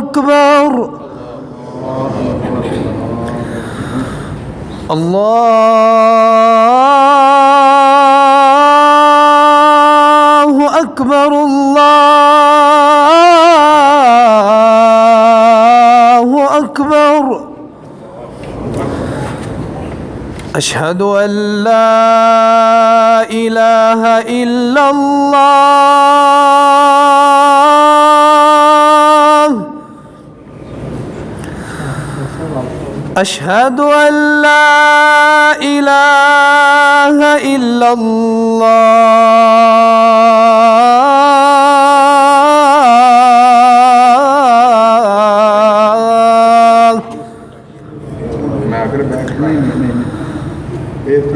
أكبر الله أكبر الله أكبر أشهد أن لا إله إلا الله أشهد أن لا إله إلا الله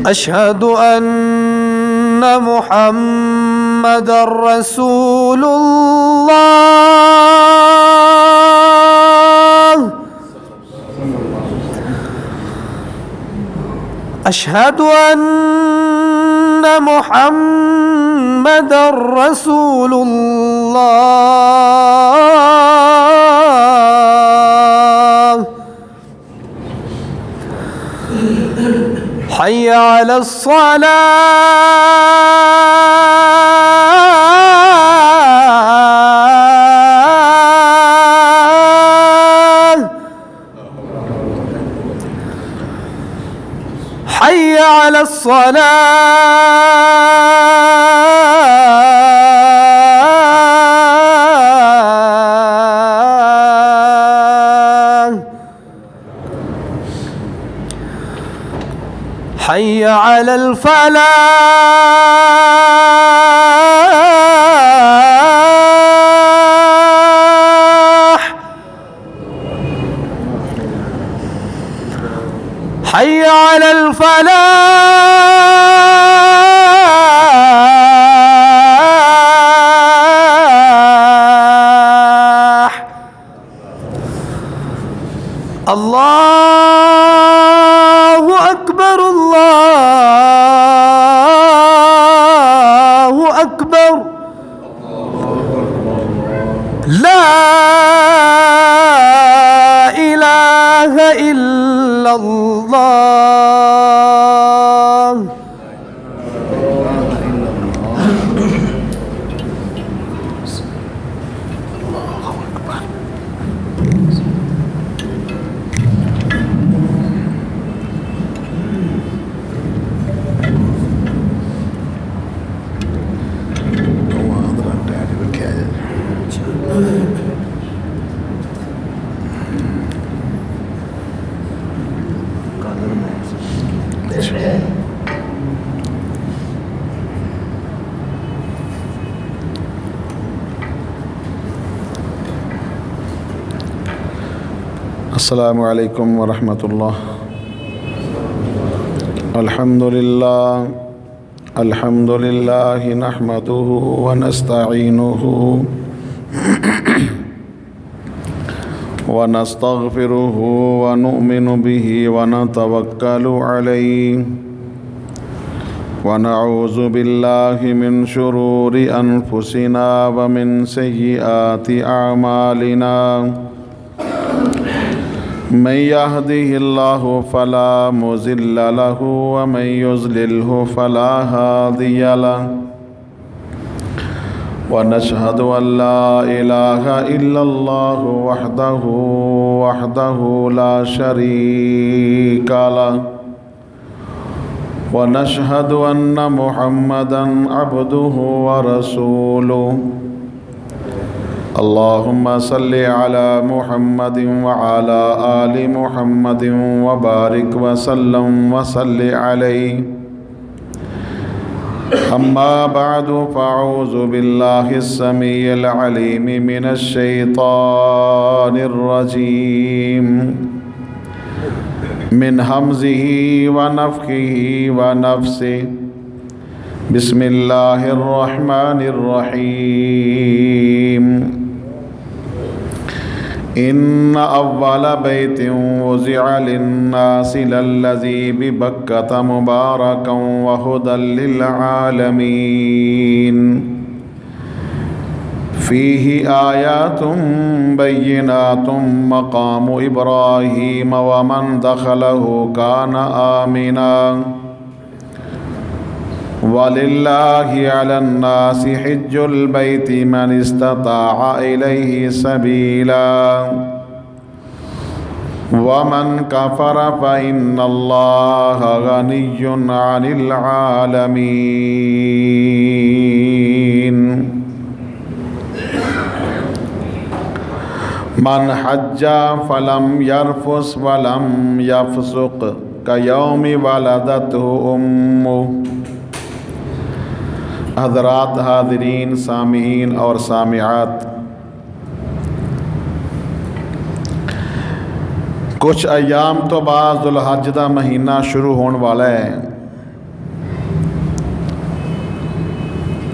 أشهد أن محمدًا رسول الله أشهد أن محمدًا رسول الله حي على الصلاة حي على الصلاة حي على الفلاح حي على الفلاح الله أكبر الله أكبر لا إله إلا الله السلام علیکم ورحمۃ اللہ. الحمد للہ نحمده ونستعینه ونستغفره ونؤمن به ونتوکل علیہ ونعوذ باللہ من شرور انفسنا ومن سیئات اعمالنا من يهده الله فلا مضل له ومن يضلله فلا هادي له ونشهد أن لا إله إلا الله وحده لا شريك له ونشهد أن محمدا عبده ورسوله. اللهم صل على محمد وعلى آل محمد وبارك وسلم وصل عليه. أما بعد فأعوذ بالله السميع العليم من الشيطان الرجيم من همزه ونفخه ونفسه. بسم الله الرحمن الرحيم. إن أول بيت وزع للناس للذي ببكة مباركا وهدى للعالمين. فيه آيات بينات مقام إبراهيم ومن دخله كان آمنا ولله على الناس حج البيت من استطاع إليه سبيلا ومن كفر فإن الله غني عن العالمين من حج فلم يرفث ولم يفسق كيوم ولدته أمه۔ حضرات حاضرین، سامعین اور سامعات، کچھ ایام تو بعد ذوالحج کا مہینہ شروع ہونے والا ہے۔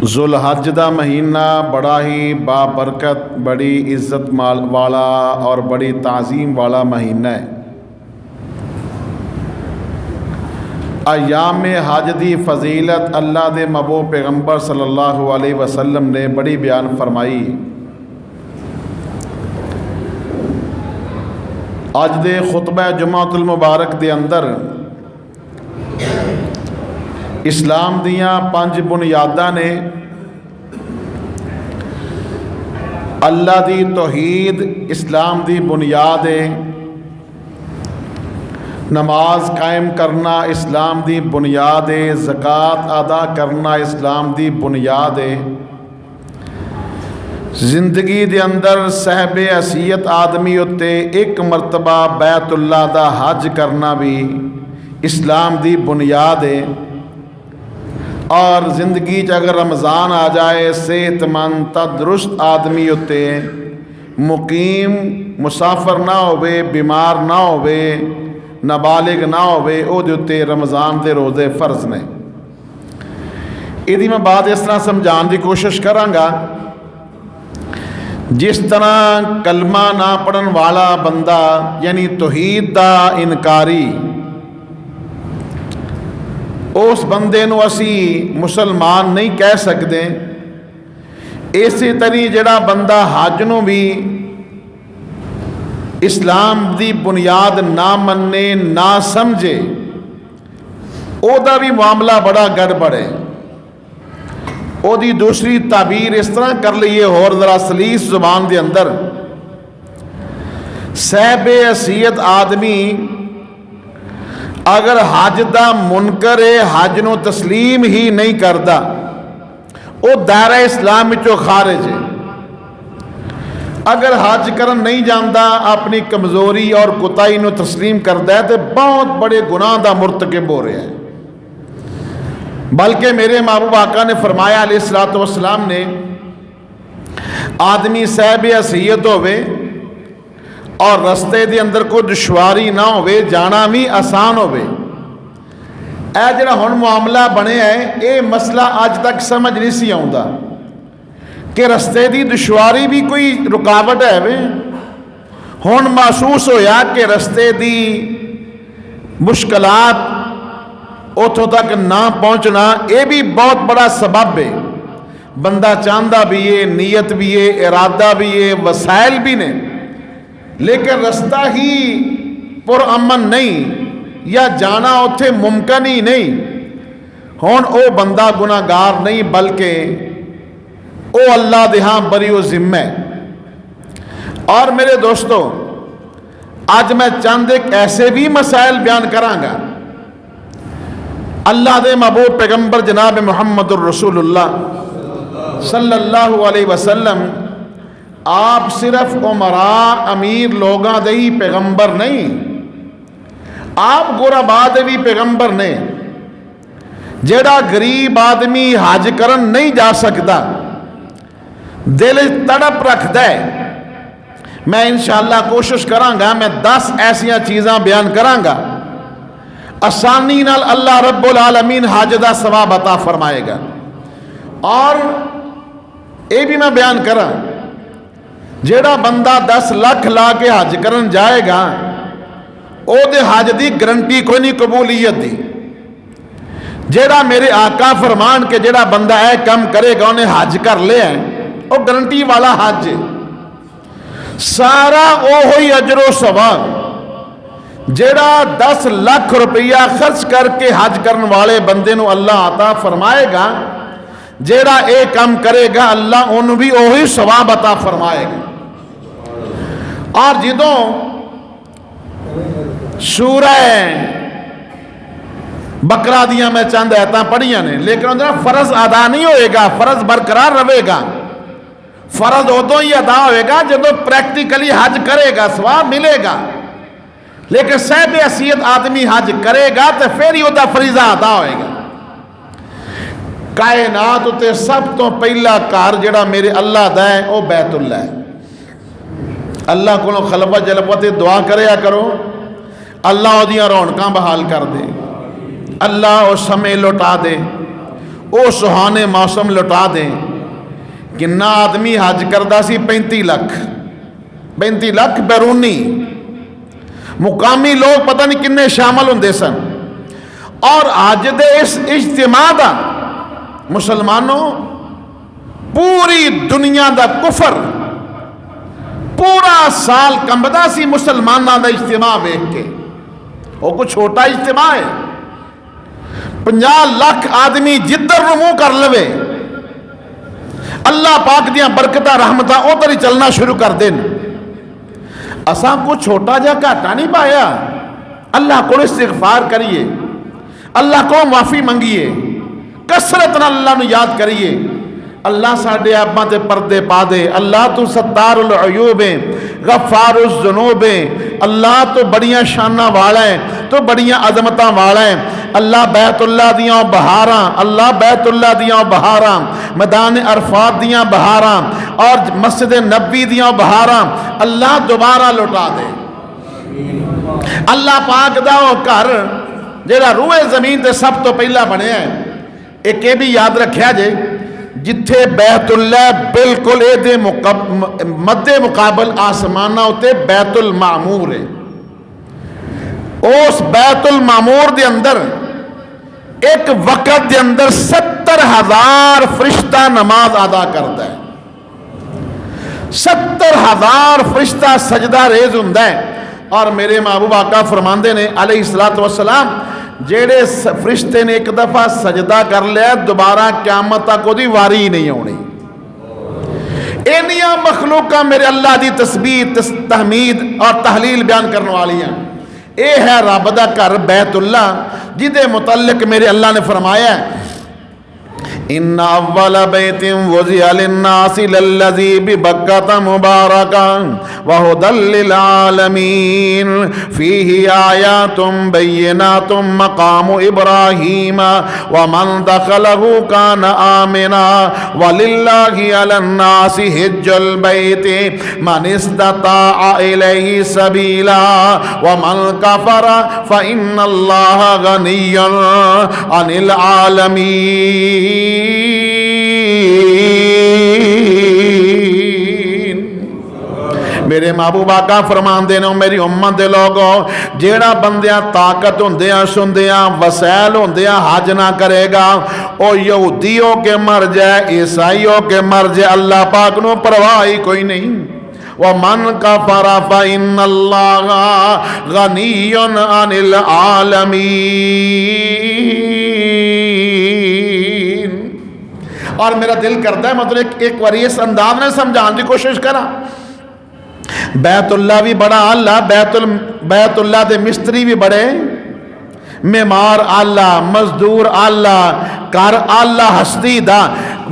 ذوالحج کا مہینہ بڑا ہی بابرکت، بڑی عزت والا اور بڑی تعظیم والا مہینہ ہے۔ ایام حج دی فضیلت اللہ دے محبوب پیغمبر صلی اللہ علیہ وسلم نے بڑی بیان فرمائی۔ اج دے خطبہ جمعۃ المبارک دے اندر اسلام دیاں 5 بنیاداں نے، اللہ دی توحید اسلام دی بنیاد ہے، نماز قائم کرنا اسلام دی بنیاد ہے، زکوٰۃ ادا کرنا اسلام دی بنیاد ہے، زندگی دے اندر صاحب حیثیت آدمی اتے ایک مرتبہ بیت اللہ دا حج کرنا بھی اسلام دی بنیاد ہے، اور زندگی اگر رمضان آ جائے صحت مند تندرست آدمی اتے مقیم مسافر نہ ہوئے، بیمار نہ ہوئے، نابالغ نہ ہوئے، او دے اتے رمضان دے روزے فرض نے۔ میں بات اس طرح سمجھان دی کوشش کرانگا، جس طرح کلمہ نہ پڑھن والا بندہ یعنی توحید دا انکاری، اس بندے نو اسی مسلمان نہیں کہہ سکتے، اسی طرح جڑا بندہ حج نو بھی اسلام دی بنیاد نہ مننے نہ سمجھے، او دا بھی معاملہ بڑا گڑبڑ ہے۔ او دی دوسری تعبیر اس طرح کر لئیے اور ذرا سلیس زبان دے اندر، صاحب حیثیت آدمی اگر حج دا منکر ہے، حج نو تسلیم ہی نہیں کردا، او دائرہ اسلام وچوں خارج ہے۔ اگر حج کرن نہیں جاندا، اپنی کمزوری اور کوتاہی نو تسلیم کردا ہے تو بہت بڑے گناہ دا مرتکب ہو رہا ہے۔ بلکہ میرے محبوب آقا نے فرمایا علیہ الصلوۃ والسلام نے، آدمی صاحب حیثیت ہوئے اور رستے دے اندر کوئی دشواری نہ ہوئے، جانا بھی آسان ہوئے، اے جڑا ہن معاملہ بنے ہے، اے مسئلہ اج تک سمجھ نہیں سی آؤندا کہ رستے دی دشواری بھی کوئی رکاوٹ ہے وے۔ ہن محسوس ہویا کہ رستے دی مشکلات اتھوں تک نہ پہنچنا یہ بھی بہت بڑا سبب ہے۔ بندہ چاہتا بھی ہے، نیت بھی ہے، ارادہ بھی ہے، وسائل بھی نے، لیکن رستہ ہی پر امن نہیں یا جانا اتھے ممکن ہی نہیں، ہون او بندہ گناہگار نہیں بلکہ او اللہ دے ہاں بری و ذمہ ہے۔ اور میرے دوستو، آج میں چند ایک ایسے بھی مسائل بیان کرانگا، اللہ دے محبوب پیغمبر جناب محمد الرسول اللہ صلی اللہ علیہ وسلم آپ صرف عمراء امیر لوگاں دے ہی پیغمبر نہیں، آپ غرباء دے بھی پیغمبر نے۔ جیڑا غریب آدمی حج کرن نہیں جا سکتا، دل تڑپ رکھ دے، میں انشاءاللہ کوشش کرانگا، میں 10 ایسیاں چیزاں بیان کرانگا، آسانی نال اللہ رب العالمین حج دا ثواب عطا فرمائے گا۔ اور اے بھی میں بیان کرا، جیڑا بندہ 10 لاکھ لا کے حج کرن جائے گا، او دے حج دی گرنٹی کوئی نہیں قبولیت دی۔ جیڑا میرے آقا فرمان کے جیڑا بندہ اے کم کرے گا انہیں حج کر لے ہیں، وہ گارنٹی والا حج ہے، سارا وہی اجر و ثواب جڑا 10 لاکھ روپیہ خرچ کر کے حج کرن والے بندے نو اللہ عطا فرمائے گا، جڑا اے کام کرے گا اللہ انہوں بھی وہی ثواب عطا فرمائے گا۔ اور جدوں سورہ بقرہ دیاں میں چند آیتاں پڑھیاں نے، لیکن اندر فرض ادا نہیں ہوئے گا، فرض برقرار رہے گا۔ فرض ادوں ہی ادا ہوئے گا جدوں پریکٹیکلی حج کرے گا، ثواب ملے گا، لیکن صاحب حیثیت آدمی حج کرے گا تو پھر ہی وہ فریضہ ادا ہوئے گا۔ کائنات تے سب تو پہلا کار جڑا میرے اللہ دا ہے وہ بیت اللہ ہے۔ اللہ کو خلوت جلوت دعا کریا کرو، اللہ وہ دیاں رونقاں بحال کر دے، اللہ وہ سمے لٹا دے، وہ سہانے موسم لٹا دے۔ کنا آدمی حج کردہ سی 35 لاکھ بیرونی، مقامی لوگ پتہ نہیں کنے شامل ہوندے سن۔ اور آج دے اس اجتماع دا مسلمانوں پوری دنیا دا کفر پورا سال کمبدا سی مسلمانوں دا اجتماع ویکھ کے۔ وہ کوئی چھوٹا اجتماع ہے، 50 لاکھ آدمی جدر منہ کر لوے، اللہ پاک دیاں برکتہ رحمتہ ادھر ہی چلنا شروع کر دیں۔ اساں کو چھوٹا جا گھاٹا نہیں پایا، اللہ کو استغفار کریے، اللہ کو معافی منگیے، کثرت نال اللہ نو یاد کریے۔ اللہ ساڈے آپاں تے پردے پا دے، اللہ تو ستار العیوب ہے، غفار الذنوب ہے، اللہ تو بڑیاں شاناں والا ہے، تو بڑیاں عظمتاں والا ہے۔ اللہ بیت اللہ دیاں بہاراں، اللہ بیت اللہ دیاں بہاراں، میدان عرفات دیاں بہاراں اور مسجد نبی دیاں بہاراں اللہ دوبارہ لوٹا دے۔ اللہ پاک دا وہ گھر جیڑا روح زمین تے سب تو پہلا بنیا ہے، ایک یہ بھی یاد رکھیا جے جتھے بیت اللہ بالکل اے دے مد مقابل آسمانہ ہوتے بیت المعمور ہے، اس بیت المعمور دے اندر ایک وقت دے اندر 70,000 فرشتہ نماز ادا کرتا ہے، 70,000 فرشتہ سجدہ ریز ہوندہ ہے۔ اور میرے محبوب آقا فرماندے نے علیہ السلام جیڑے فرشتے نے ایک دفعہ سجدہ کر لیا دوبارہ قیامت تک وہ دی واری نہیں ہونی۔ اینیاں مخلوقہ میرے اللہ دی تسبیح تحمید اور تحلیل بیان کرنے والی ہیں۔ اے ہے رب دا گھر بیت اللہ جدے متعلق میرے اللہ نے فرمایا ہے ان اول بیت وضع للناس للذی ببکۃ مبارکا وہدی للعالمین فیہ آیات بینات مقام ابراہیم ومن دخلہ کان آمنا وللہ علی الناس حج البیت من استطاع الیہ سبیلا ومن کفر فإن اللہ غنی عن العالمین۔ میرے محبوب آقا فرمان دینا میری امت دے لوگوں جیڑا بندیاں طاقت ہوندیاں سندیاں وسائل ہوندیاں حج نہ کرے گا او یہودیوں کے مر جائے عیسائیوں کے مر جائے اللہ پاک نو پرواہ ہی کوئی نہیں۔ وَمَنْ كَفَرَ فَإِنَّ اللَّهَ غَنِيٌّ عَنِ الْعَالَمِينَ۔ اور میرا دل کرتا ہے مطلب ایک بار اس انداز نے سمجھان کی کوشش کرا۔ بیت اللہ بھی بڑا اللہ، بیت اللہ دے مستری بھی بڑے، معمار اللہ، مزدور اللہ، کار اللہ ہستی دا۔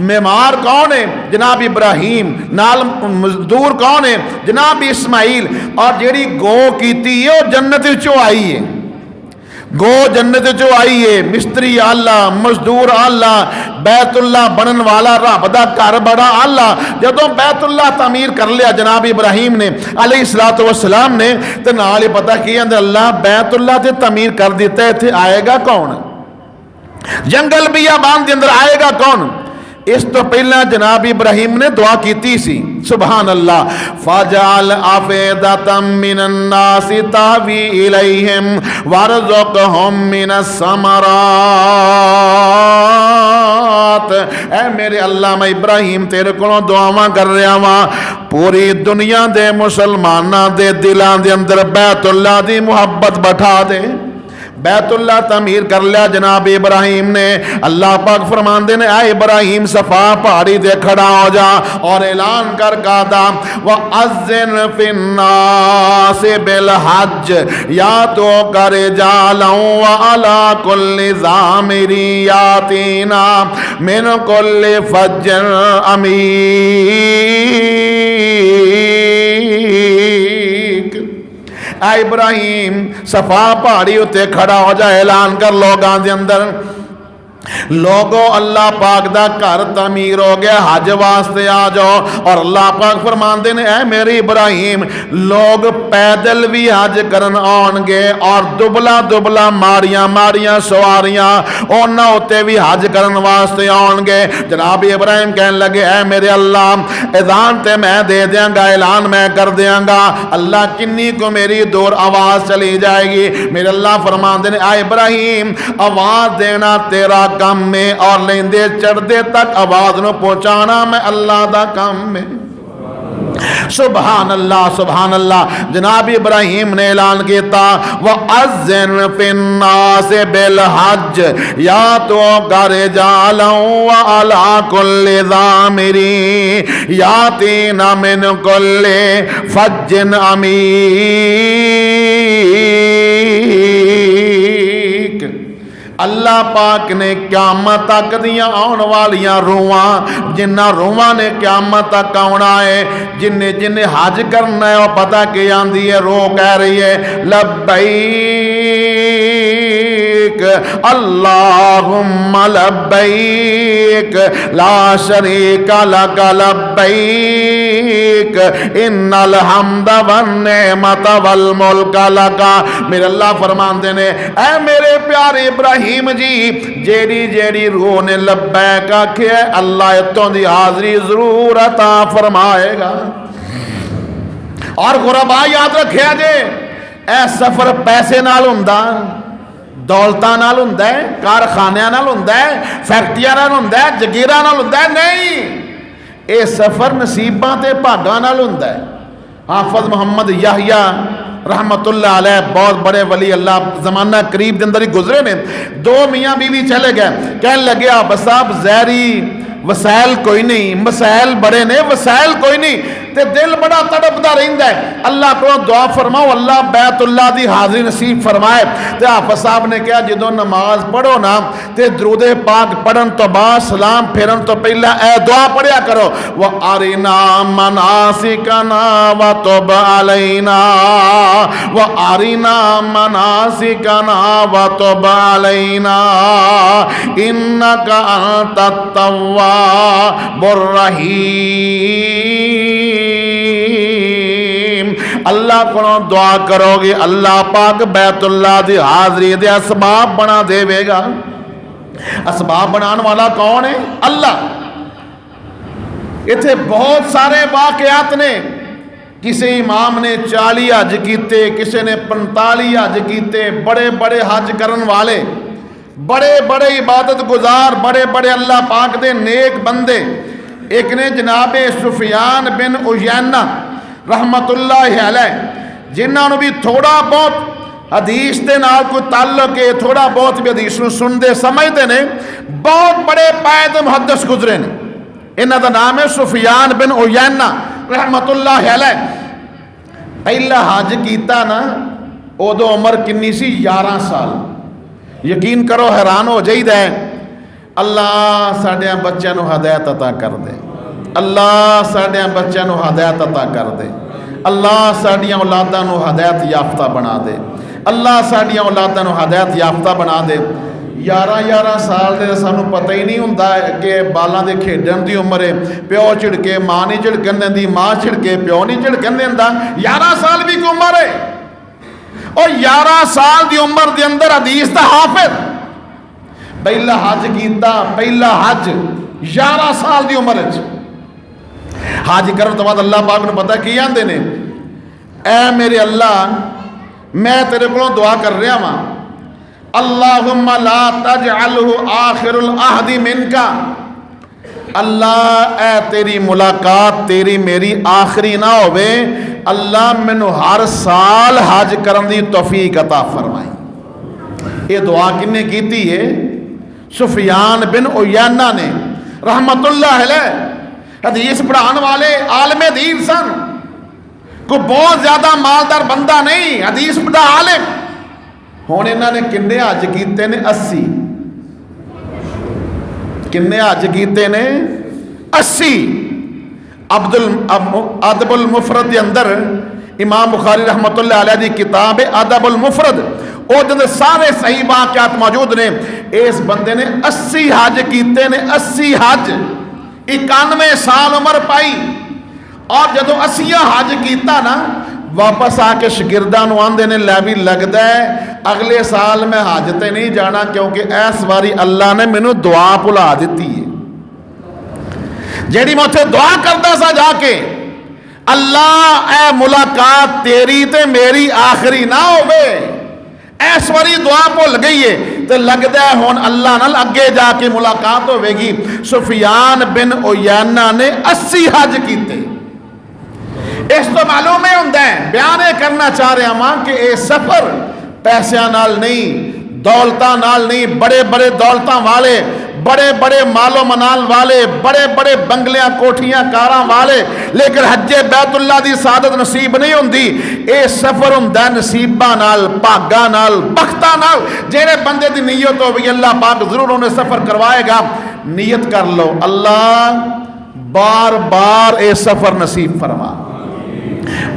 معمار کون ہے؟ جناب ابراہیم، نال مزدور کون ہے؟ جناب اسماعیل۔ اور جیڑی گو کیتی ہے وہ جنت وچوں آئی ہے، گو جنت جو آئی ہے، مستری اللہ، مزدور اللہ، بیت اللہ بنن والا رب دا گھر بڑا اللہ۔ جدوں بیت اللہ تعمیر کر لیا جناب ابراہیم نے علیہ السلام نے تو نال ہی پتہ کیا اللہ بیت اللہ تے تعمیر کر دیتا ہے، تے آئے گا کون؟ جنگل بیابان دے اندر آئے گا کون؟ اس تو پہلا جناب ابراہیم نے دعا کیتی سی سبحان اللہ فَجَعَلْ أَفْئِدَةً مِّنَ النَّاسِ تَهْوِي إِلَيْهِمْ وَارْزُقْهُم مِّنَ الثَّمَرَاتِ الصلاة اے میرے اللہ میں ابراہیم تیرے کو دعاواں کر رہا ہاں پوری دنیا دے مسلماناں دے دلاں دے اندر بیت اللہ دی محبت بٹھا دے بیت اللہ تعمیر کر لیا جناب ابراہیم نے اللہ پاک فرماندے نے اے ابراہیم صفا پہاڑی دے کھڑا ہو جا اور اعلان کر کہا وَأَذِّنْ فِي النَّاسِ بِالْحَجِّ يَأْتُوكَ رِجَالًا وَعَلَىٰ كُلِّ ضَامِرٍ يَأْتِينَ مِنْ كُلِّ فَجٍّ عَمِيقٍ اے ابراہیم صفا پہاڑی اتے کھڑا ہو جا اعلان کر لوگاں دے اندر لوگو اللہ پاک دا گھر تعمیر ہو گیا حج واسطے آ جاؤ اور اللہ پاک فرماندے نے اے میری ابراہیم لوگ پیدل بھی حج کرن آن گے اور دبلا دبلا ماڑیاں سواریاں اونا ہوتے بھی حج کرن واسطے آن گے جناب ابراہیم کہنے لگے اے میرے اللہ اذان تے میں دے دیاں گا اعلان میں کر دیاں گا اللہ کنی کو میری دور آواز چلی جائے گی میرے اللہ فرماندے نے اے ابراہیم آواز دینا تیرا کام میں اور لیندے چڑھ دے تک آواز نو پہنچانا میں اللہ دا کام میں سبحان اللہ جناب ابراہیم نے اعلان کیتا وَأَذِّنْ فِي النَّاسِ بِالْحَجِّ يَأْتُوكَ رِجَالًا وَعَلَىٰ كُلِّ ضَامِرٍ يَأْتِينَ مِنْ كُلِّ فَجٍّ عَمِيقٍ اللہ پاک نے قیامت تک دیاں آن والیاں روحاں جنہ روحاں نے قیامت تک آنا ہے جن حج کرنا ہے وہ پتہ کہ آندھی ہے روح کہہ رہی ہے لبیک اللہم لبیک لا شریک لک لبیک ان الحمد والنعمت والملک لک میرے اللہ فرماندے نے اے میرے پیارے ابراہیم جی جیڑی روح نے لبیک آکھے اللہ اتوں دی حاضری ضرور عطا فرمائے گا اور غربا یاد رکھیا جے اے سفر پیسے نال ہوندا دولتاں نال ہوندا ہے کارخانیاں نال ہوندا ہے فیکٹریاں نال ہوندا ہے جگیراں نال ہوندا ہے نہیں اے سفر نصیباں تے بھاگاں نال ہوندا ہے حافظ محمد یحییٰ رحمت اللہ علیہ بہت بڑے ولی اللہ زمانہ قریب دے اندر ہی گزرے نے دو میاں بیوی چلے گئے کہنے لگے آپ صاحب زہری وسائل کوئی نہیں مسائل بڑے نے وسائل کوئی نہیں تے دل بڑا تڑپدا رہندا ہے اللہ کو دعا فرماؤ اللہ بیت اللہ دی حاضری نصیب فرمائے تے حافظ صاحب نے کہا جدوں نماز پڑھو نا تے درود پاک پڑھن تو بعد سلام پھیرن تو پہلا اے دعا پڑھیا کرو وَأَرِنَا مَنَاسِكَنَا وَتُبْ عَلَيْنَا وَأَرِنَا مَنَاسِكَنَا وَتُبْ عَلَيْنَا إِنَّكَ أَنْتَ التَّوَّابُ الرَّحِيمُ اللہ کو دعا کرو گے اللہ پاک بیت اللہ دی حاضری دے اسباب بنا دے گا اسباب بنان والا کون ہے اللہ اتھے بہت سارے واقعات نے کسی امام نے 40 حج کیتے کسی نے 45 حج کیتے بڑے بڑے حج کرن والے بڑے بڑے عبادت گزار بڑے بڑے اللہ پاک دے نیک بندے ایک نے جناب سفیان بن عیینہ رحمت اللہ علیہ جنہوں نے بھی تھوڑا بہت حدیث دے نال کوئی تعلق ہے تھوڑا بہت بھی حدیث نو سندے سمجھتے نے بہت بڑے پائد محدث گزرے نے انہاں دا نام ہے سفیان بن عیینہ رحمت اللہ علیہ پہلا حج کیتا نا ادو عمر کنی سی 11 سال یقین کرو حیران ہو جائیدا ہے اللہ ساڈیاں بچیاں نو ہدایت عطا کر دے اللہ ساڈیاں بچیاں نو ہدایت عطا کر دے اللہ ساڈیاں اولاداں نو ہدایت یافتہ بنا دے اللہ ساڈیاں اولاداں نو ہدایت یافتہ بنا دے 11 سال دے سانو پتہ ہی نہیں ہوندا کہ بالاں دے کھیڈن دی عمر ہے پیو چھڑکے ماں نہیں چھڑکن دیندی ماں چھڑکے پیو نہیں چھڑکن دیندا 11 سال بھی کوئی عمر ہے اور 11 سال دی عمر دے اندر حدیث دا حافظ پہلا حج کیتا پہلا حج 11 سال دی عمر وچ حج کرن تو بعد اللہ پاک نے پتہ کی آندے نے اے میرے اللہ میں تیرے کولوں دعا کر رہا ہاں اللہم لا تجعلہ آخر العہد منکا اللہ اے تیری ملاقات تیری میری آخری نہ ہوئے، اللہ مینوں ہر سال حج کرن دی توفیق عطا فرمائی۔ یہ دعا کنے کیتی ہے؟ سفیان بن عیینہ نے رحمت اللہ علیہ، حدیث پڑھان والے عالم دین سن، کوئی بہت زیادہ مالدار بندہ نہیں، حدیث پڑھا عالم۔ ہوں انہوں نے کنے حج کیتے نے؟ 80۔ کنے حج کیتے نے؟ 80۔ ادب المفرد کے اندر امام بخاری رحمت اللہ علیہ دی کتاب ادب المفرد، او جن سارے صحیح واقعات موجود نے۔ اس بندے نے 80 حج کیتے نے، 80 حج، 91 سال عمر پائی، اور جدو 80 حج کیتا نا، واپس آ کے شاگرداں نوں آندے نے لے بھی لگدا ہے اگلے سال میں حج تے نہیں جانا، کیونکہ اس واری اللہ نے مینوں دعا بھلا دتی ہے جیڑی میں اتھے دعا کردا سا جا کے، اللہ اے ملاقات تیری تے میری آخری نہ ہوئے، اس واری دعا بھول گئی ہے تے لگدا ہے ہن اللہ نال اگے جا کے ملاقات ہوے گی۔ سفیان بن عیینہ نے 80 حج کیتے۔ اس تو معلوم ہی ہوندا ہے، بیان کرنا چاہ رہا ہاں کہ اے سفر پیسیاں نال نہیں، دولتاں نال نہیں، بڑے بڑے دولتاں والے، بڑے بڑے مال و منال والے، بڑے بڑے بنگلیاں کوٹھیاں کاراں والے، لیکن حج بیت اللہ دی سعادت نصیب نہیں ہوندی۔ اے سفر ہوندا ہے نصیباں نال، بھاگاں نال، بختاں نال۔ جہڑے بندے دی نیت ہوئی اللہ پاک ضرور انہیں سفر کروائے گا۔ نیت کر لو، اللہ بار بار اے سفر نصیب فرما،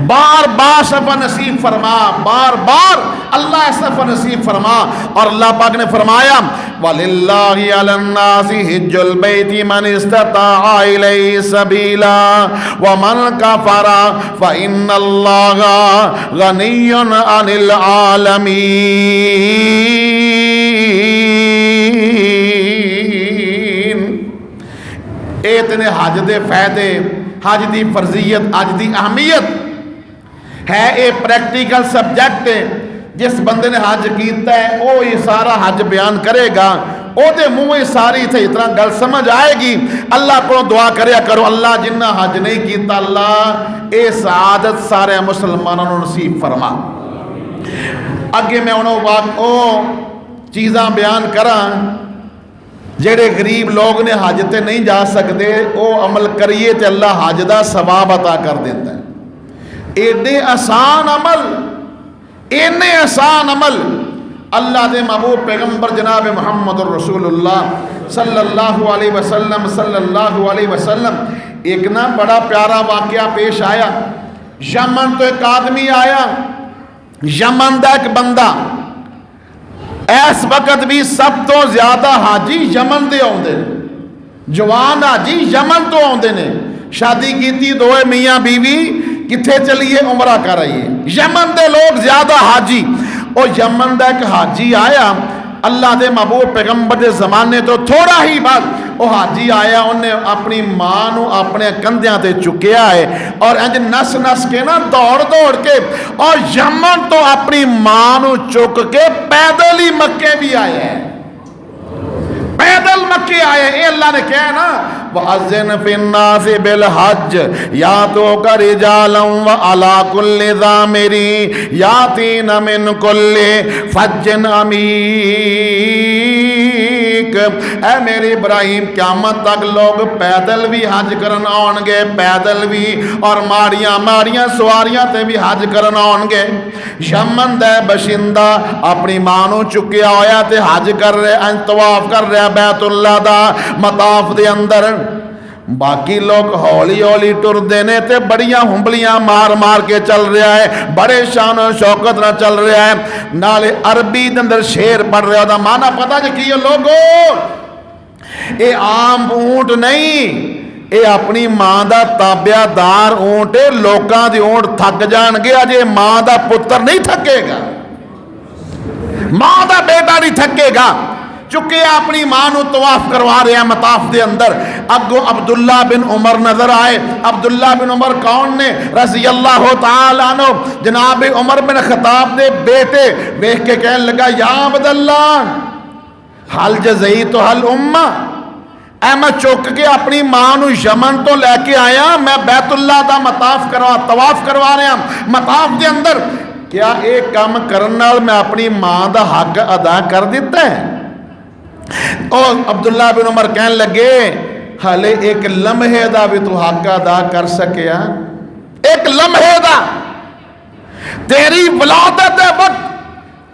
بار بار سفر نصیب فرما، بار بار اللہ سفر نصیب فرما۔ اور اللہ پاک نے فرمایا وَلِلَّهِ عَلَى النَّاسِ حِجُّ الْبَيْتِ مَنِ اسْتَطَاعَ إِلَيْهِ سَبِيلًا وَمَنْ كَفَرَ فَإِنَّ اللَّهَ غَنِيٌّ عَنِ الْعَالَمِينَ۔ اتنے حج دے فائدے، حج دی فرضیت، حج دی اہمیت ہے، اے پریکٹیکل سبجیکٹ ہے۔ جس بندے نے حج کیتا ہے وہ یہ سارا حج بیان کرے گا، او دے منہ ساری تھے اتنا گل سمجھ آئے گی۔ اللہ کو دعا کریا کرو، اللہ جنہ حج نہیں کیتا اللہ اے سعادت سارے مسلمانوں نے نصیب فرما۔ اگے میں انہوں چیزاں بیان کراں جڑے غریب لوگ نے حج تے نہیں جا سکتے، او عمل کریے تے اللہ حج دا ثواب عطا کر دیتا ہے۔ ایڈے آسان عمل، اینے آسان عمل اللہ دے محبوب پیغمبر جناب محمد الرسول اللہ صلی اللہ علیہ وسلم صلی اللہ علیہ وسلم ایک نا بڑا پیارا واقعہ پیش آیا۔ یمن تو ایک آدمی آیا، یمن دا ایک بندہ، اس وقت بھی سب تو زیادہ حاجی یمن دے آندے نے، جوان حاجی یمن تو آندے نے۔ شادی کیتی دوئے میاں بیوی، کتھے چلیے عمرہ کر رہی ہے، یمن دے لوگ زیادہ حاجی۔ اور یمن دا ایک حاجی آیا، اللہ دے محبوب پیغمبر دے زمانے تو تھوڑا ہی بعد وہ حاجی آیا، انہیں اپنی ماں نو اپنے کندھیاں تے چکیا ہے، اور انج نس نس کے نا دوڑ دوڑ کے، اور یمن تو اپنی ماں نو چک کے پیدل ہی مکے بھی آیا ہے، پیدل مکے آئے۔ اے اللہ نے کہا نا وَأَذِّنْ فِي النَّاسِ بِالْحَجِّ يَأْتُوكَ رِجَالًا وَعَلَىٰ كُلِّ ضَامِرٍ يَأْتِينَ مِنْ كُلِّ فَجٍّ عَمِيقٍ۔ اے میرے ابراہیم قیامت تک لوگ پیدل بھی حج کرن آن گے، پیدل بھی، اور ماڑیاں ماڑیاں سواریاں تے بھی حج کرن آن گے۔ یمن دے بشندہ اپنی ماں نو چکیا ہویا تے حج کر رہے، طواف کر رہے بیت اللہ دا مطاف دے اندر۔ باقی لوگ ہولی ہولی ٹر دینے تے بڑیاں ہنبلیاں مار مار کے چل رہا ہے، بڑے شان و شوکت نہ چل رہا ہے، نالے عربی دے اندر شیر پڑھ رہا دا معنی پتہ جی کی لوگو، اے عام اونٹ نہیں، اے اپنی ماں دا تابعہ دار اونٹ، لوکاں دی اونٹ تھک جان گے، اجے ماں دا پتر نہیں تھکے گا، ماں دا بیٹا نہیں تھکے گا۔ چکے اپنی ماں نو طواف کروا رہے ہیں مطاف دے اندر۔ اگو عبداللہ بن عمر نظر آئے۔ عبداللہ بن عمر کون نے؟ رضی اللہ تعالیٰ عنہ، جناب عمر بن خطاب دے بیٹے۔ دیکھ کے کہنے لگا یا عبداللہ حل جزیت حل امہ، ਐ ਮੈਂ ਚੁੱਕ ਕੇ ਆਪਣੀ ਮਾਂ ਨੂੰ ਯਮਨ ਤੋਂ ਲੈ ਕੇ ਆਇਆ, ਮੈਂ ਬੈਤੁੱਲਾ ਦਾ ਤਵਾਫ ਕਰਵਾ ਰਿਹਾ ਮਤਾਫ ਦੇ ਅੰਦਰ। ਕਿਆ ਇਹ ਕੰਮ ਕਰਨ ਨਾਲ ਮੈਂ ਆਪਣੀ ਮਾਂ ਦਾ ਹੱਕ ਅਦਾ ਕਰ ਦਿੱਤਾ ਹੈ? ਉਹ ਅਬਦੁੱਲਾ ਬਿਨ ਉਮਰ ਕਹਿਣ ਲੱਗੇ, ਹਾਲੇ ਇੱਕ ਲਮਹੇ ਦਾ ਵੀ ਤੂੰ ਹੱਕ ਅਦਾ ਕਰ ਸਕਿਆ? ਇੱਕ ਲਮਹੇ ਦਾ? ਤੇਰੀ ਵਿਲਾਦਤ ਦੇ ਵਕਤ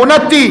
29।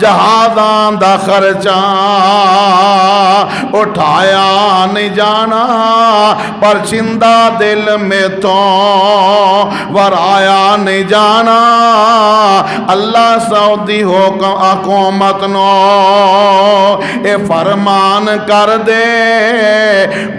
جہازاں دا خرچہ اٹھایا نہیں جانا پر چندہ دل میں تو ورایا نہیں جانا اللہ سعودی حکومت نو اے فرمان کر دے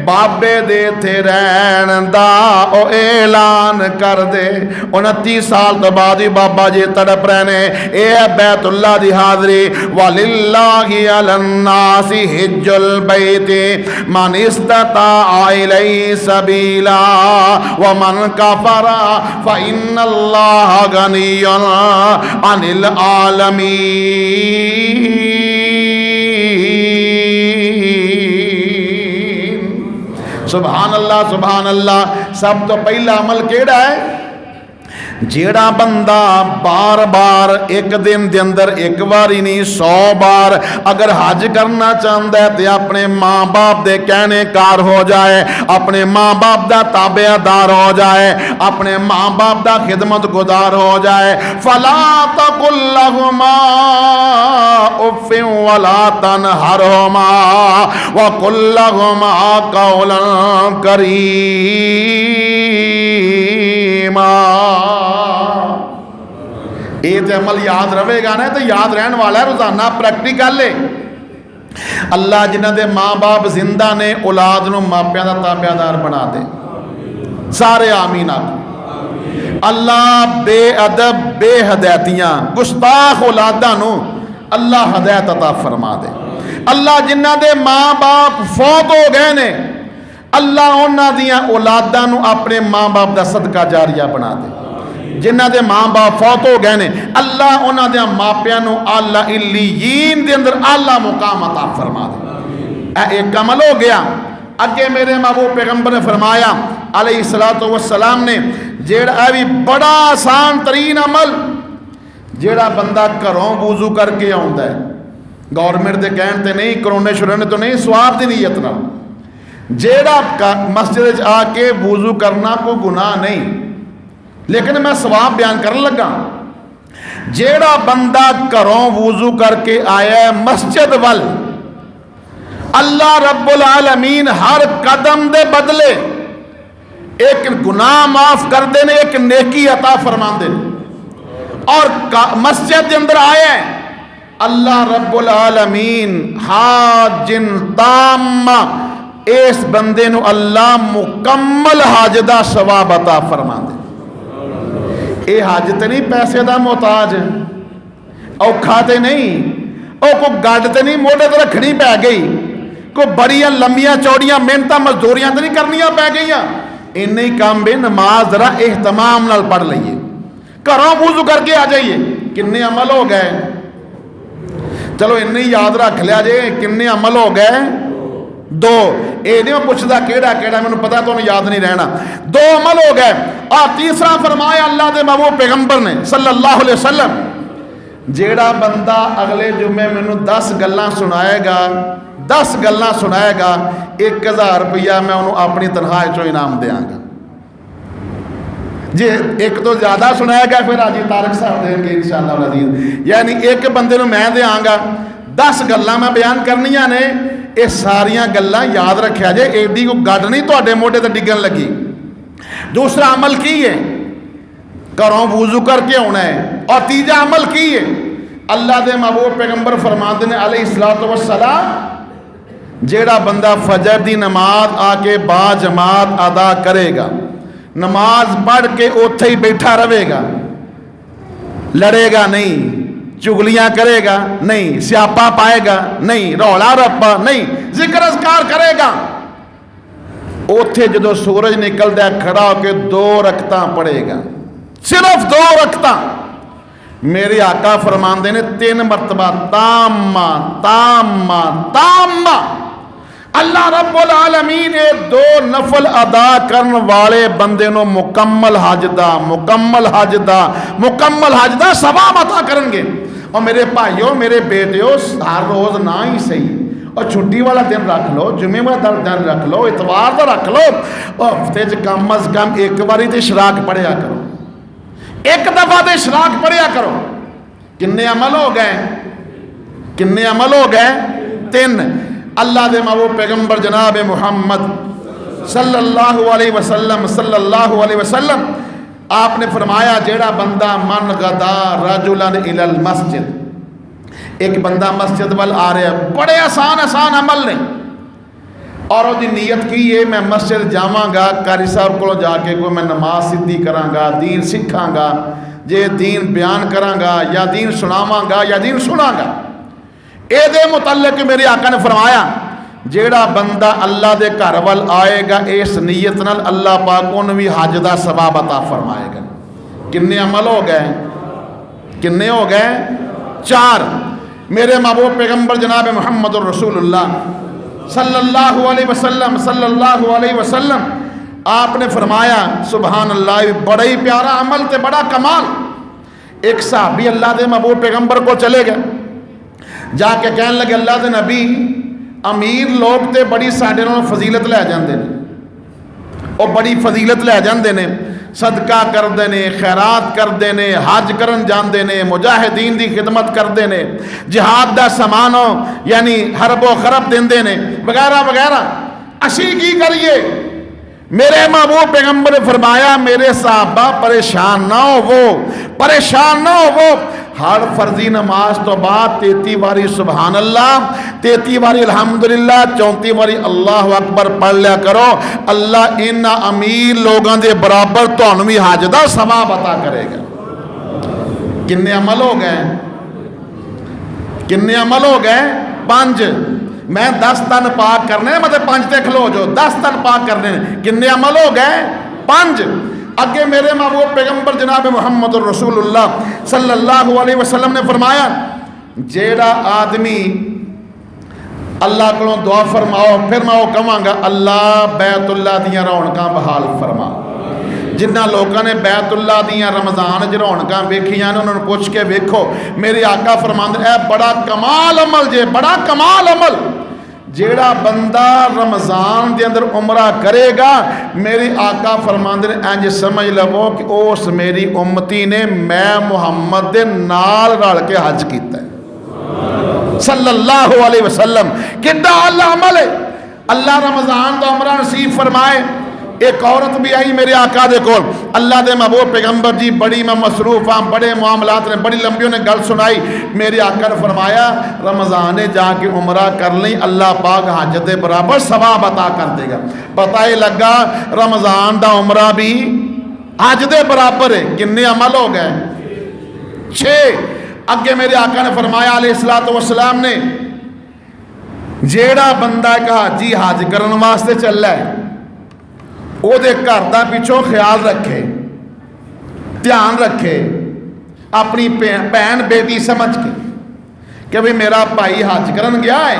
بابے دے تھے رہن دا او اعلان کر دے 29 سال تو بعد ہی بابا جی تڑپ رہنے اے بیت اللہ دی حاضری وَلِلَّهِ عَلَى النَّاسِ حِجُّ الْبَيْتِ مَنِ اسْتَطَاعَ إِلَيْهِ سَبِيلًا وَمَنْ كَفَرَ فَإِنَّ اللَّهَ غَنِيٌّ عَنِ الْعَالَمِينَ سبحان اللہ سبحان اللہ سب تو پہلا عمل کیڑا ہے جیڑا بندہ بار بار ایک دن دے اندر ایک باری نہیں 100 بار اگر حج کرنا چاہتا ہے تو اپنے ماں باپ دے کہنے کار ہو جائے اپنے ماں باپ دا تابع دار ہو جائے اپنے ماں باپ دا خدمت گزار ہو جائے فلا تقل لهما اف ولا تنهرهما وقل لهما قولا کریما یہ تو عمل یاد رہے گا نا تو یاد رہن والا ہے روزانہ پریکٹیکل ہے اللہ جنہ دے ماں باپ زندہ نے اولاد نو ماپیاں دا تابع دار بنا دے سارے آمین آکو اللہ بے ادب بے ہدایتیاں گستاخ اولاداں نو اللہ ہدایت عطا فرما دے اللہ جنہ دے ماں باپ فوت ہو گئے نے اللہ انہاں دیاں اولاداں نو اپنے ماں باپ دا صدقہ جاریہ بنا دے جنہ دے ماں باپ فوت ہو گئے نے اللہ انہاں دے ماپیاں نو اعلیٰ علیین دے اندر اعلیٰ مقام عطا فرما دے ایک عمل ہو گیا اگے میرے محبوب پیغمبر نے فرمایا علیہ السلام نے جیڑا بھی بڑا آسان ترین عمل جیڑا بندہ گھروں وضو کر کے آوندا ہے گورنمنٹ دے کہن تے نہیں کرونے شرونے تو نہیں ثواب دی نیت نال جیڑا مسجد آ کے وضو کرنا کوئی گناہ نہیں لیکن میں ثواب بیان کرنے لگا جیڑا بندہ گھروں وضو کر کے آیا ہے مسجد وال اللہ رب العالمین ہر قدم دے بدلے ایک گناہ معاف کر دینے ایک نیکی عطا فرما دینے اور مسجد دے اندر آیا ہے اللہ رب العالمین حاجن تامہ اس بندے نو اللہ مکمل حاج دا ثواب عطا فرما دے اے حاج تے نہیں پیسے دا محتاج اوکھا تے نہیں او کو گاڑ تے نہیں موڑے تے رکھنی پہ گئی کو بڑیاں لمبیاں چوڑیاں محنتاں مزدوریاں تے نہیں کرنیاں پہ گئیاں انہی کام بے نماز ذرا اہتمام نال پڑھ لئیے گھروں وضو کر کے آ جائیے کنے عمل ہو گئے چلو انہی یاد رکھ لیا جے کنے عمل ہو گئے 2 اے نہیں میں پوچھدا کیڑا میں نے پتا تو یاد نہیں رہنا 2 عمل ہو گئے اور تیسرا فرمایا اللہ دے محبوب پیغمبر نے صلی اللہ علیہ وسلم جیڑا بندہ اگلے جمعے میں 10 گلاں سنائے گا 10 گلاں سنائے گا 1000 روپیہ میں انہوں اپنی تنخواہ چو انعام دیاں گا جی ایک تو زیادہ سنائے گا پھر آجی طارق صاحب دیں گے انشاءاللہ العزیز یعنی ایک بندے نو میں دیاں گا 10 گلاں میں بیان کرنیاں نے یہ ساریاں گلاں یاد رکھیا جائے ایڈی کو گڈ نہیں تو اڈے موٹے تے ڈگن لگی دوسرا عمل کی ہے گھروں وضو کر کے ہونا ہے اور تیجا عمل کی ہے اللہ دے محبوب پیغمبر فرماندے نے علیہ السلام جیڑا بندہ فجر دی نماز آ کے با جماعت ادا کرے گا نماز پڑھ کے اوتھے ہی بیٹھا رہے گا لڑے گا نہیں چگلیاں کرے گا نہیں سیاپا پائے گا نہیں رولا رپا نہیں ذکر اذکار کرے گا اوتھے جدو سورج نکل دیا کھڑا ہو کے 2 رکعتاں پڑھے گا صرف 2 رکعتاں میرے آقا فرماندے نے 3 مرتبہ تامہ تامہ تامہ اللہ رب العالمین 2 نفل ادا کرن والے بندے نو مکمل حج دا ثواب عطا کرن گے اور میرے بھائیو میرے بیٹیو ہر روز نہ ہی صحیح اور چھٹی والا دن رکھ لو جمعے والا دن رکھ لو اتوار دا رکھ لو اور ہفتے کم از کم ایک باری تے اشراق پڑھیا کرو ایک دفعہ تے اشراق پڑھیا کرو کنے عمل ہو گئے؟ کنے عمل ہو گئے؟ 3۔ اللہ دے محبوب پیغمبر جناب محمد صلی اللہ علیہ وسلم آپ نے فرمایا جیڑا بندہ من غدا رجلا الی المسجد، ایک بندہ مسجد وال آ رہا ہے، بڑے آسان عمل نے، اور وہ دی نیت کی ہے میں مسجد جاواں گا، قاری صاحب کو جا کے کوئی میں نماز سدھی کراں گا، دین سکھاں گا، جے دین بیان کراں گا یا دین سناواں گا یا دین سناں گا۔ اے دے متعلق میرے آقا نے فرمایا جیڑا بندہ اللہ دے گھر وال آئے گا اس نیت نال اللہ پاک انہوں بھی حج دا ثواب عطا فرمائے گا۔ کنے عمل ہو گئے؟ کنے ہو گئے؟ 4۔ میرے محبوب پیغمبر جناب محمد الرسول اللہ صلی اللہ علیہ وسلم آپ نے فرمایا سبحان اللہ، بڑا ہی پیارا عمل تے بڑا کمال۔ ایک صحابی اللہ دے محبوب پیغمبر کو چلے گئے، جا کے کہنے لگے اللہ دے نبی امیر لوگ تے بڑی ساڈے نال فضیلت لے جاندے نے، اور بڑی فضیلت لے جاندے نے، صدقہ کردے نے، خیرات کردے نے، حج کرن جاندے نے، مجاہدین دی خدمت کردے نے، جہاد دا سامانو یعنی حرب و خرب دیندے نے وغیرہ وغیرہ۔ اسی کی کریے؟ میرے محبوب پیغمبر نے فرمایا میرے صحابہ پریشان نہ ہو، وہ پریشان نہ ہو، وہ ہر فرضی نماز تو بعد 33 باری سبحان اللہ، 33 باری الحمدللہ، 34 باری اللہ اکبر پڑھ لیا کرو، اللہ ان امیر لوگاں دے برابر تانوں بھی حج دا ثواب عطا کرے گا۔ کنے عمل ہو گئے؟ کنے عمل ہو گئے؟ 5۔ میں 10 تن پاک کرنے مطلب 5 تے کھلو جو 10 تن پاک کرنے، کنے عمل ہو گئے؟ 5۔ اگے میرے محبوب پیغمبر جناب محمد الرسول اللہ صلی اللہ علیہ وسلم نے فرمایا جیڑا آدمی اللہ کو دعا فرماؤ، پھر میں وہ کہاں گا اللہ بیت اللہ دیاں رونقاں بحال فرما۔ جنہ لوگوں نے بیت اللہ دیاں رمضان رونقاں ویکھیاں نے انہوں نے پوچھ کے ویکھو، میرے آقا فرماندے اے بڑا کمال عمل جے، بڑا کمال عمل، جیڑا بندہ رمضان دے اندر عمرہ کرے گا میری آقا فرماندے انج سمجھ لو کہ اس میری امتی نے میں محمد دے نال رل کے حج کیتا ہے صلی اللہ علیہ وسلم۔ کتنا اللہ عمل ہے، اللہ رمضان دا عمرہ نصیب فرمائے۔ ایک عورت بھی آئی میرے آقا دے کول، اللہ دے محبوب پیغمبر جی بڑی میں مصروف ہاں، بڑے معاملات نے، بڑی لمبیوں نے گل سنائی، میرے آقا نے فرمایا رمضان جا کے عمرہ کر لیں اللہ پاک حج دے برابر ثواب عطا کر دے گا۔ پتہ ہی لگا رمضان دا عمرہ بھی حج دے برابر ہے۔ کنے عمل ہو گئے؟ 6۔ اگے میرے آقا نے فرمایا علیہ الصلوۃ والسلام نے جیڑا بندہ کہ حاجی حج کرن واسطے چلا ہے وہ دے گھر دا پیچھوں خیال رکھے، دھیان رکھے، اپنی بہن بیٹی سمجھ کے کہ بھی میرا بھائی حج کرن گیا ہے،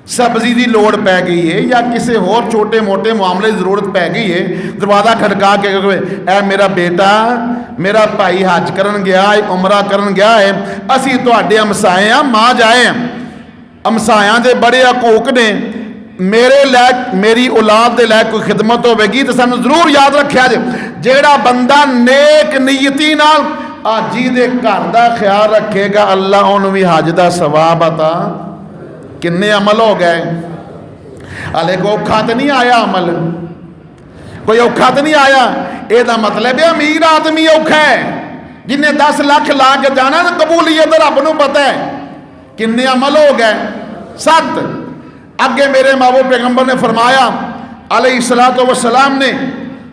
سبزی دی لوڑ پہ گئی ہے یا کسی اور چھوٹے موٹے معاملے ضرورت پہ گئی ہے، دروازہ کھٹکا کے اے میرا بیٹا میرا بھائی حج کرن گیا ہے، عمرہ کرن گیا ہے، اسی تواڈے ہمسائے ہیں، ماں جائے ہیں، ہمسایاں دے بڑے حقوق نے، میرے لائق میری اولاد دے لائق کوئی خدمت ہوے گی تو سانو ضرور یاد رکھیا جے۔ جیڑا بندہ نیک نیتی نال حاجی دے گھر دا خیال رکھے گا اللہ انہوں بھی حج دا ثواب عطا۔ کنے عمل ہو گئے؟ ہلے کوئی اوکھا تے نہیں آیا عمل، کوئی اوکھا تے نہیں آیا۔ اے دا مطلب ہے امیر آدمی اوکھا ہے، جنہیں 10 لاکھ لا کے جانا نا قبولیت رب نو پتہ ہے۔ کنے عمل ہو گئے؟ 7۔ اگے میرے محبوب پیغمبر نے فرمایا علیہ الصلوۃ والسلام نے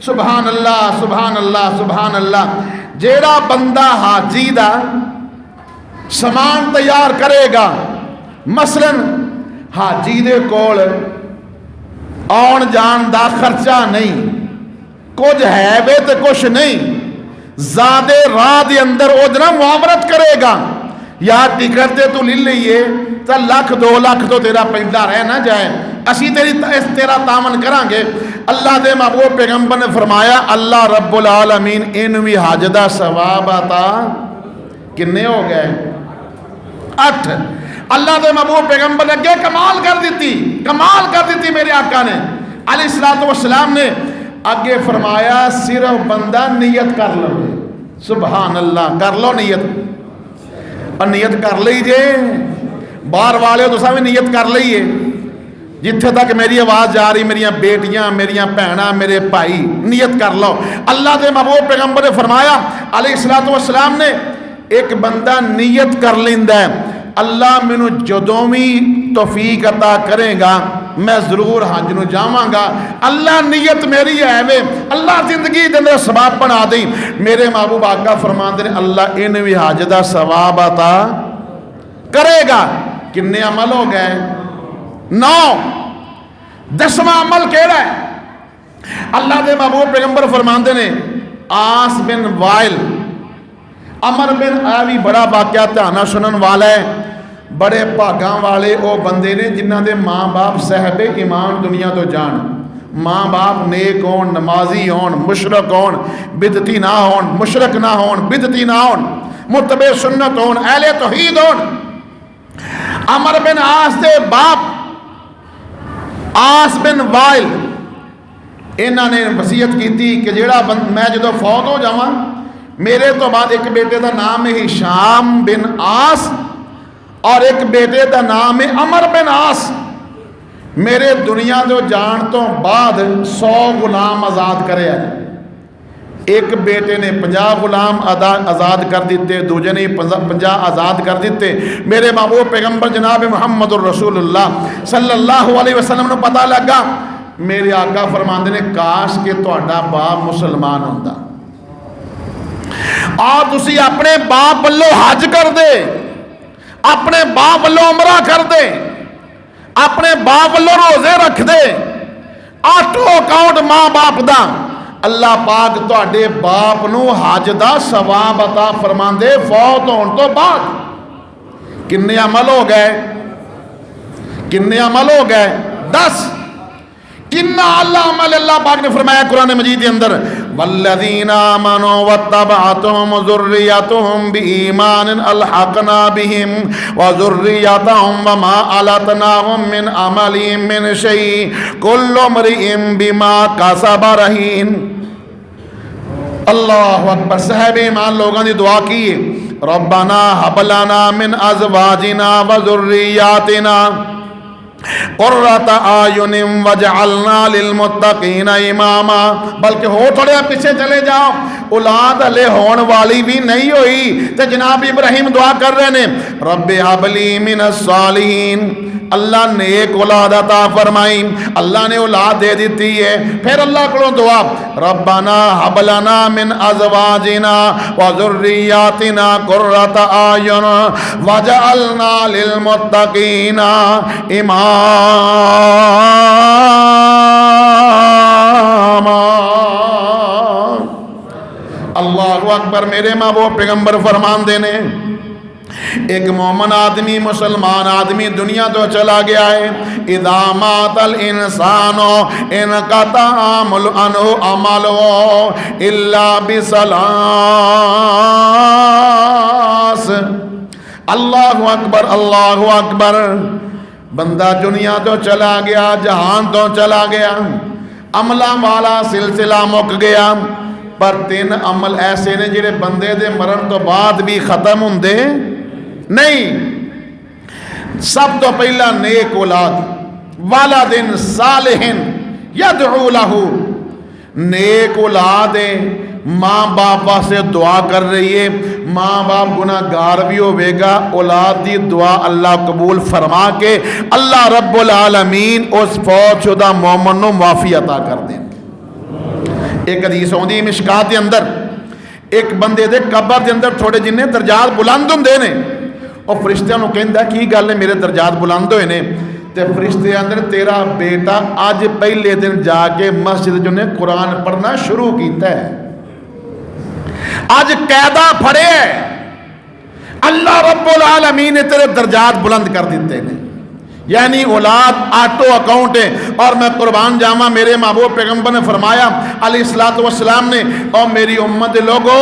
سبحان اللہ سبحان اللہ سبحان اللہ، جیڑا بندہ حاجی دا سامان تیار کرے گا، مثلا حاجی دے کول آن جان دا خرچہ نہیں، کچھ ہے وے تے کچھ نہیں، زیادہ راہ دے اندر او جنا معاورت کرے گا یا ٹکٹ دے تو لے لئیے تو 1 2 لاکھ تو تیرا پہندا رہ نہ جائے، اسی تیرا تامن کران گے۔ اللہ دے محبوب پیغمبر نے فرمایا اللہ رب العالمین ان بھی حج دا ثواب عطا۔ کنے ہو گئے؟ 8۔ اللہ دے محبوب پیغمبر نے اگے کمال کر دیتی میرے آقا نے علیہ الصلوۃ والسلام نے اگے فرمایا صرف بندہ نیت کر لو، سبحان اللہ کر لو نیت، اور نیت کر لی جے باہر والے تو سب نیت کر لئیے جتھے تک میری آواز جا رہی میری بیٹیاں میری بھیناں میرے بھائی نیت کر لو اللہ دے محبوب پیغمبر نے فرمایا علیہ الصلوۃ والسلام نے ایک بندہ نیت کر لیندا ہے اللہ مینوں جدوں بھی توفیق عطا کرے گا میں ضرور حج نو جاواں گا اللہ نیت میری ہے وے اللہ زندگی دے اندر ثواب بنا دیں میرے محبوب آقا فرماندے نے اللہ ان بھی حج دا ثواب عطا کرے گا کنے عمل ہو گئے 9 10واں عمل کیڑا ہے اللہ دے محبوب پیغمبر فرماندے نے آس بن وائل عمر بن آوی بڑا واقعہ دھیان سنن والا ہے بڑے بھاگاں والے او بندے نے جنہ دے ماں باپ صاحب ایمان دنیا تو جان ماں باپ نیک ہون نمازی ہون مشرک ہون بدعتی نہ ہون مشرک نہ ہون بدعتی نہ ہون متبع سنت ہون اہل توحید ہون عمر بن آس دے باپ آس بن وائل انہاں نے وصیت کیتی کہ جیڑا میں جدو فوت ہو جاواں میرے تو بعد ایک بیٹے دا نام ہے ہشام بن آس اور ایک بیٹے دا نام ہے عمر بن آس میرے دنیا جو جان تو بعد 100 غلام آزاد کرے ہیں ایک بیٹے نے 50 غلام آزاد کر دیتے دوجے نے 50 آزاد کر دیتے میرے محبوب پیغمبر جناب محمد الرسول اللہ صلی اللہ علیہ وسلم نے پتہ لگا میرے آقا فرماندے نے کاش کہ تہاڈا باپ مسلمان ہوندا اور تسی اپنے باپ والوں حج کر دے اپنے باپ والوں عمرہ کر دے اپنے باپ والوں روزے رکھ دے آٹو اکاؤنٹ ماں باپ دا اللہ پاک تہاڈے باپ نو حج دا ثواب عطا فرماندے فوت ہون تو بعد کنے عمل ہو گئے کنے عمل ہو گئے 10 کنا اللہ عمل اللہ پاک نے فرمایا قرآن مجید کے اندر والذین آمنوا واتبعتهم ذریتهم بإیمان الحقنا بهم وذریتهم وما علتناهم من عملهم من شیء کل امرئ بما کسب رہین اللہ اکبر صاحب ایمان لوگوں نے دعا کی ربنا هب لنا من ازواجنا وذریاتنا قرۃ اعین وجعلنا للمتقین اماما بلکہ ہو تھوڑے پیچھے چلے جاؤ اولاد ہلے ہون والی بھی نہیں ہوئی تو جناب ابراہیم دعا کر رہے نے رب ہب لی من الصالحین اللہ نے ایک اولاد عطا فرمائی اللہ نے اولاد دے دیتی ہے پھر اللہ کو دعا ربنا ہب لنا من ازواجنا وذریاتنا قرۃ اعین وجعلنا للمتقین اماما اللہ اکبر میرے محبوب پیغمبر فرمان دینے ایک مومن آدمی مسلمان آدمی دنیا تو چلا گیا ہے اذا مات الانسان انقطع عنہ عملہ الا بثلاث اللہ اکبر بندہ دنیا تو چلا گیا جہان تو چلا گیا عملہ والا سلسلہ مک گیا پر 3 عمل ایسے نے جڑے بندے دے مرن تو بعد بھی ختم ہوندے نہیں سب تو پہلا نیک اولاد والد صالح یدعو لہو نیک اولاد ہے ماں باپ سے دعا کر رہی ہے ماں باپ گناہ گار بھی ہوئے گا اولاد دی دعا اللہ قبول فرما کے اللہ رب العالمین اس فوت شدہ مومن نو معافی عطا کر دیں ایک حدیث ہوندی مشکات دے اندر ایک بندے دے قبر دے اندر تھوڑے جنہیں درجات بلند ہوندے نے اور فرشتیاں نو کہندا کی گل ہے میرے درجات بلند ہوئے نے تے فرشتے اندر تیرا بیٹا آج پہلے دن جا کے مسجد جو نے قرآن پڑھنا شروع کیتا ہے آج قیدہ پھڑے ہے اللہ رب العالمین نے تیرے درجات بلند کر دیتے ہیں یعنی اولاد آٹو اکاؤنٹ ہے اور میں قربان جاواں میرے محبوب پیغمبر نے فرمایا علیہ الصلوۃ والسلام نے اور میری امت لوگو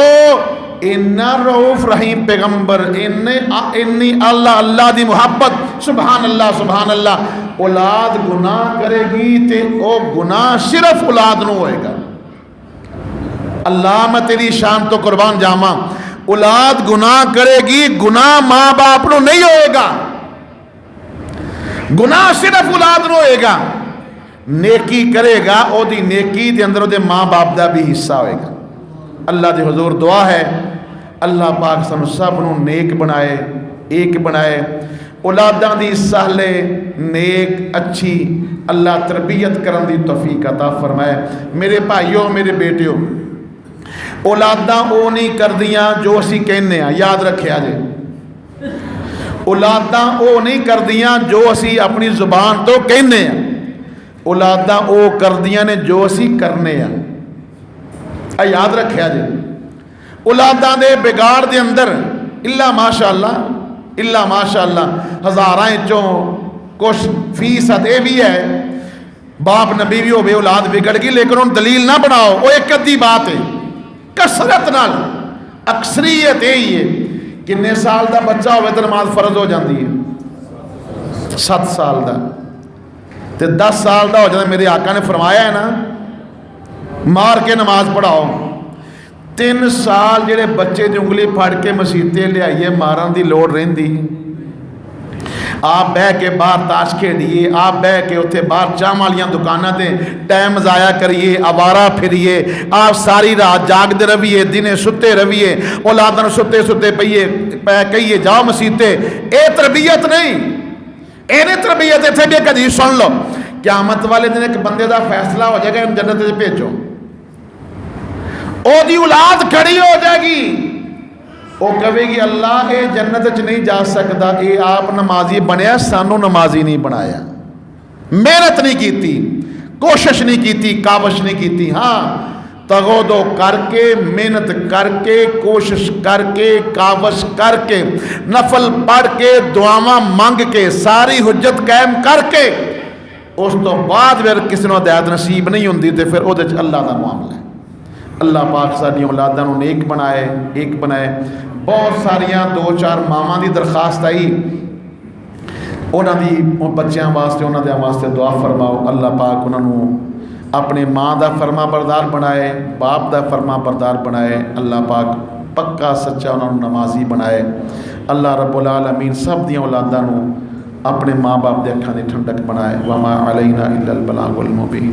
اتنا رؤوف رحیم پیغمبر انی اللہ دی محبت سبحان اللہ اولاد گناہ کرے گی تے او گناہ صرف اولاد نو ہوئے گا اللہ میں تیری شان تو قربان جاواں اولاد گناہ کرے گی، گناہ ماں باپ نو نہیں ہوئے گا، گناہ صرف اولاد نو ہوئے گا، نیکی کرے گا او دی نیکی دے اندر او دے ماں باپ دا بھی حصہ ہوئے گا۔ اللہ دے حضور دعا ہے اللہ پاک سانو سب نو نیک بنائے، ایک بنائے، اولاداں دی سہلے نیک اچھی اللہ تربیت کرن دی توفیق عطا فرمائے۔ میرے بھائیو، میرے بیٹیو، اولاداں او نہیں کردیاں جو اسی کہنے ہیں، یاد رکھے آجے، اولاداں او نہیں کردیاں جو اسی اپنی زبان تو کہنے ہیں، اولاداں او کردیاں نے جو اسی کرنے ہیں، یاد رکھے آجے۔ اولاداں دے بگاڑ دے اندر اللہ ماشاءاللہ ہزارائیں چوں کچھ فیصد اے بھی ہے، باپ نبی بھی ہوئے اولاد بگڑ گئی، لیکن ان دلیل نہ بناؤ، وہ ایک ادھی بات ہے، کثرت نال اکثریت یہی ہے۔ کنے سال دا بچہ ہوئے تو نماز فرض ہو جاندی ہے، 7 سال دا تے 10 سال دا ہو جاتا۔ میرے آقا نے فرمایا ہے نا، مار کے نماز پڑھاؤ۔ 3 سال جڑے بچے دی انگلی پھڑ کے مسیتے لے آئیے، مارن دی لوڑ رہندی، آپ بہ کے باہر تاش کھیڈیے، آپ بہ کے اتنے باہر چاہ والیاں دکاناں تے ٹائم ضائع کریے، آوارہ پھریے، آپ ساری رات جاگتے رویے، دنے ستے رویے، اولاداں ستے ستے پہ کہیے جاؤ مسیتے۔ اے تربیت نہیں، اے نہیں تربیت۔ اتنے بھی ایک حدیث سن لو، قیامت والے دن ایک بندے دا فیصلہ ہو جائے گا جنت سے بھیجو، او دی اولاد کھڑی ہو جائے گی، وہ کہے گی اللہ اے جنت چ نہیں جا سکتا، اے آپ نمازی بنیا، سانو نمازی نہیں بنایا، محنت نہیں کیتی، کوشش نہیں کیتی، کاوش نہیں کیتی۔ ہاں تغودو کر کے، محنت کر کے، کوشش کر کے، کاوش کر کے، نفل پڑھ کے، دعاواں مانگ کے، ساری حجت قائم کر کے، اس تو بعد پھر کسی نو ہدایت نصیب نہیں ہوندی تے پھر او دے اللہ دا معاملہ ہے۔ اللہ پاک ساری اولاداں نو نیک بنائے، ایک بنائے۔ بہت ساریاں 2-4 ماواں دی درخواست آئی، انہاں دی بچیاں واسطے، انہاں دے واسطے دعا فرماؤ۔ اللہ پاک انہاں نو اپنے ماں دا فرما بردار بنائے، باپ دا فرما بردار بنائے۔ اللہ پاک پکا سچا انہاں نو نمازی بنائے۔ اللہ رب العالمین سب دیاں اولاداں نو اپنے ماں باپ دے اکھاں دی ٹھنڈک بنائے۔ وما علینا الا البلاغ المبین۔